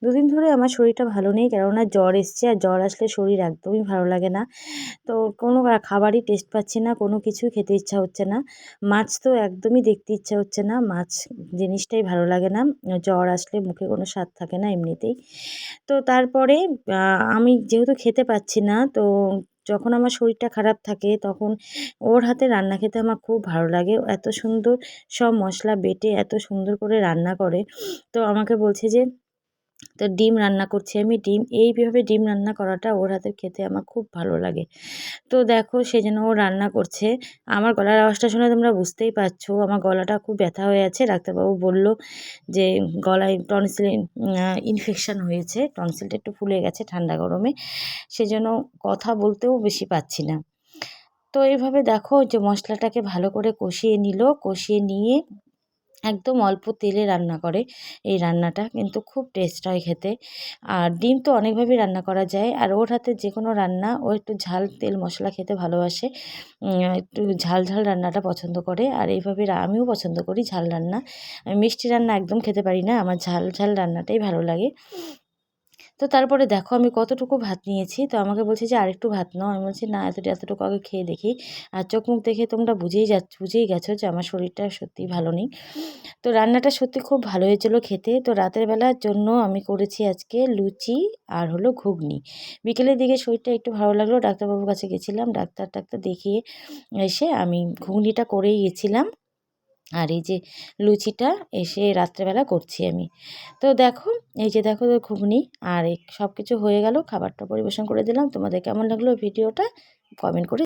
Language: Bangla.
দুদিন ধরে আমার শরীরটা ভালো নেই, কেননা জ্বর এসছে, আর জ্বর আসলে শরীর একদমই ভালো লাগে না। তো কোনো খাবারই টেস্ট পাচ্ছি না, কোনো কিছুই খেতে ইচ্ছা হচ্ছে না। মাছ তো একদমই দেখতে ইচ্ছা হচ্ছে না, মাছ জিনিসটাই ভালো লাগে না। জ্বর আসলে মুখে কোনো স্বাদ থাকে না এমনিতেই। তো তারপরে আমি যেহেতু খেতে পাচ্ছি না, তো যখন আমার শরীরটা খারাপ থাকে তখন ওর হাতে রান্না খেতে আমার খুব ভালো লাগে। এত সুন্দর সব মশলা বেটে এত সুন্দর করে রান্না করে। তো আমাকে বলছে যে, তো ডিম রান্না করছি আমি। এইভাবে ডিম রান্না করাটা ওর হাতের খেতে আমার খুব ভালো লাগে। তো দেখো সেজন্য ও রান্না করছে। আমার গলার আওয়াজটা শুনে তোমরা বুঝতেই পারছো আমার গলাটা খুব ব্যথা হয়ে আছে। ডাক্তারবাবু বলল যে গলায় টনসিল ইনফেকশন হয়েছে। টনসিলটা একটু ফুলে গেছে ঠান্ডা গরমে। সেজন্য কথা বলতেও বেশি পাচ্ছি না। তো এইভাবে দেখো যে মশলাটাকে ভালো করে কষিয়ে নিল। কষিয়ে নিয়ে একদম অল্প তেলে রান্না করে এই রান্নাটা, কিন্তু খুব টেস্ট হয় খেতে। আর ডিম তো অনেকভাবেই রান্না করা যায়, আর ওর হাতে যে কোনো রান্না ও একটু ঝাল তেল মশলা খেতে ভালোবাসে। একটু ঝাল ঝাল রান্নাটা পছন্দ করে, আর এইভাবে আমিও পছন্দ করি ঝাল রান্না। আমি মিষ্টি রান্না একদম খেতে পারি না, আমার ঝাল ঝাল রান্নাটাই ভালো লাগে। তো তারপরে দেখো আমি কতটুকু ভাত নিয়েছি, তো আমাকে বলছে যে আরেকটু ভাত নাও। আমি বলছি না, এতটুকু আগে খেয়ে দেখি। আর চোখ মুখ দেখে তোমরা বুঝেই গেছো যে আমার শরীরটা সত্যিই ভালো নেই। তো রান্নাটা সত্যি খুব ভালো হয়েছিল খেতে। তো রাতের বেলার জন্য আমি করেছি আজকে লুচি আর হলো ঘুগনি। বিকেলের দিকে শরীরটা একটু ভালো লাগলো, ডাক্তারবাবুর কাছে গেছিলাম। ডাক্তার দেখিয়ে এসে আমি ঘুগনিটা করেই গেছিলাম। আর এই যে লুচিটা এসে রাত্রেবেলা করছি আমি। তো দেখো, এই যে দেখো ঘুগনি আর সব কিছু হয়ে গেল, খাবারটা পরিবেশন করে দিলাম। তোমাদের কেমন লাগলো ভিডিওটা কমেন্ট করে